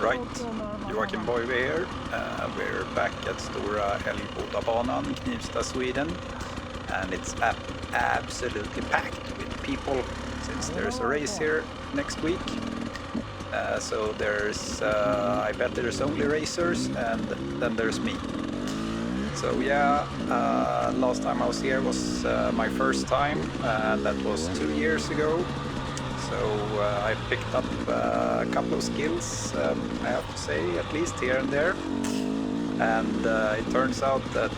Right, Joakim Boyve here. We're back at Stora Elgboda Banan in Knivsta, Sweden, and it's absolutely packed with people since there's a race here next week. So there's, I bet there's only racers, and then there's me. So yeah, last time I was here was my first time, and that was 2 years ago. So I picked up a couple of skills, I have to say, at least here and there. And it turns out that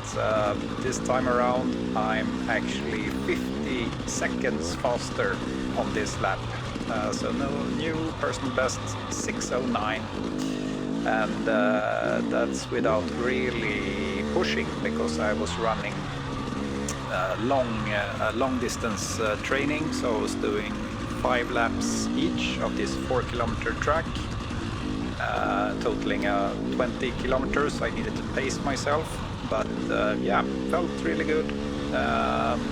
this time around I'm actually 50 seconds faster on this lap. So no new personal best 6:09. And that's without really pushing, because I was running long distance training. So I was doing 5 laps each of this 4-kilometer track, totaling 20 kilometers. I needed to pace myself, but yeah, felt really good.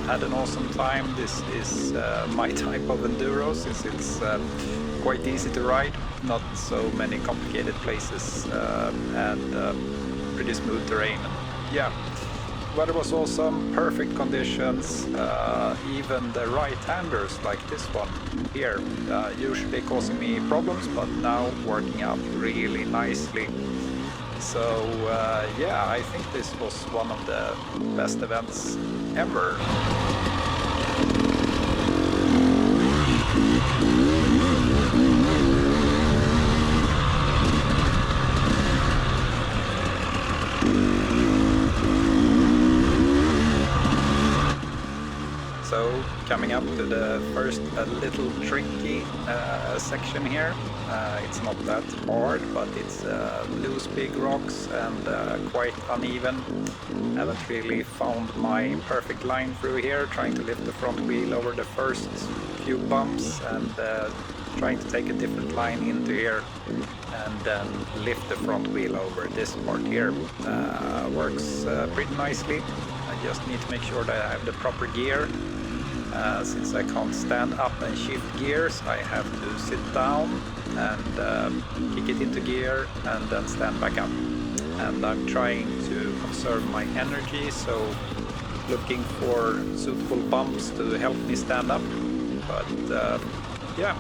Had an awesome time. This is my type of enduro, since it's quite easy to ride, not so many complicated places, and pretty smooth terrain. Yeah, weather was awesome, perfect conditions. Even the right-handers like this one here, usually causing me problems, but now working out really nicely. So yeah, I think this was one of the best events ever. So coming up to the first a little tricky section here. It's not that hard, but it's loose big rocks and quite uneven. Haven't really found my perfect line through here, trying to lift the front wheel over the first few bumps and trying to take a different line into here and then lift the front wheel over this part here. Works pretty nicely. I just need to make sure that I have the proper gear. Since I can't stand up and shift gears, I have to sit down and kick it into gear and then stand back up. And I'm trying to conserve my energy, so looking for suitable bumps to help me stand up. But yeah,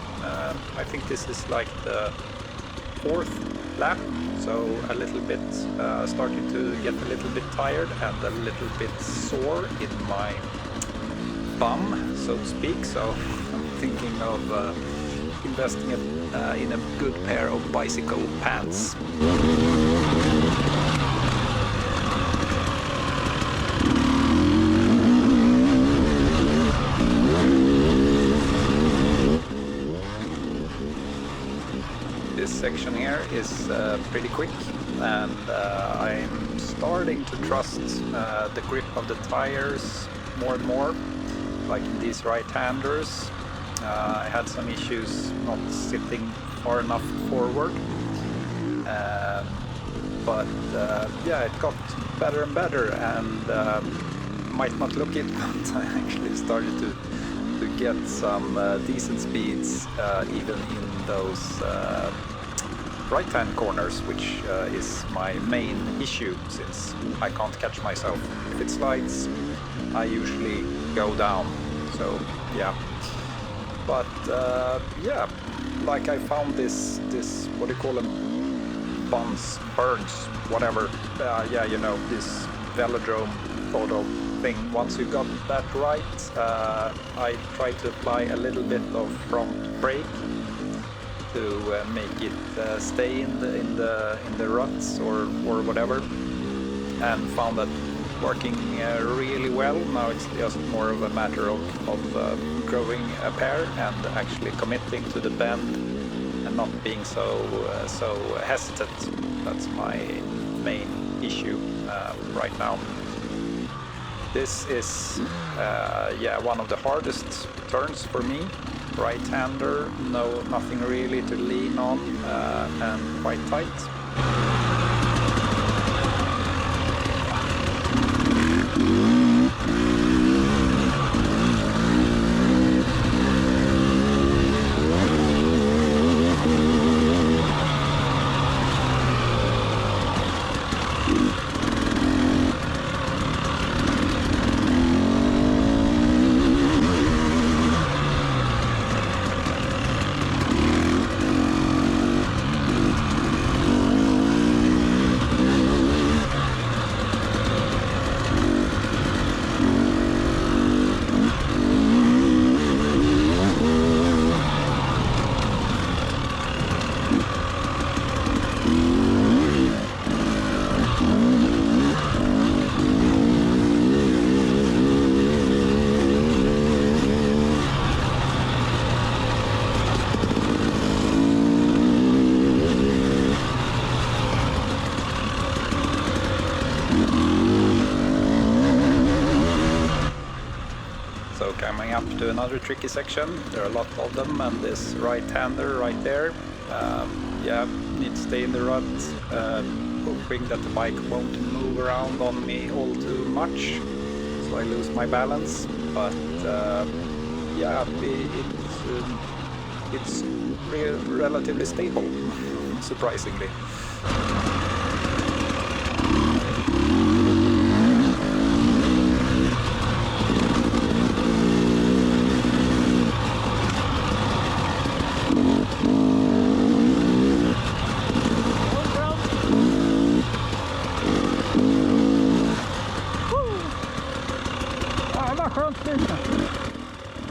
I think this is like the 4th lap, so a little bit starting to get a little bit tired and a little bit sore in my bum, so to speak. So I'm thinking of investing in a good pair of bicycle pants. This section here is pretty quick, and I'm starting to trust the grip of the tires more and more. Like in these right-handers, I had some issues not sitting far enough forward, but yeah, it got better and better, and might not look it, but I actually started to get some decent speeds even in those right-hand corners, which is my main issue, since I can't catch myself. If it slides, I usually go down. So yeah, but yeah, like I found this what do you call them, burns, whatever. Yeah, you know, this velodrome sort of thing. Once you got that right, I tried to apply a little bit of front brake to make it stay in the ruts or whatever, and found that working really well. Now it's just more of a matter of growing a pair and actually committing to the bend and not being so hesitant. That's my main issue right now. This is yeah, one of the hardest turns for me. Right-hander, nothing really to lean on, and quite tight. to another tricky section. There are a lot of them, and this right-hander right there. Yeah, need to stay in the rut, hoping that the bike won't move around on me all too much, so I lose my balance. But yeah, it's relatively stable, surprisingly.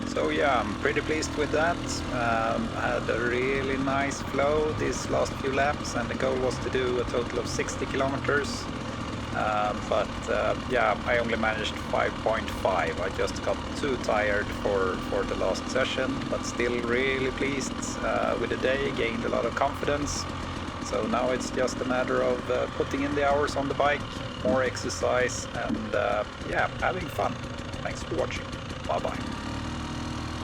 So yeah, I'm pretty pleased with that. I had a really nice flow these last few laps, and the goal was to do a total of 60 kilometers. But yeah, I only managed 5.5. I just got too tired for the last session, but still really pleased with the day, gained a lot of confidence. So now it's just a matter of putting in the hours on the bike, more exercise, and yeah, having fun. Thanks for watching. Bye bye.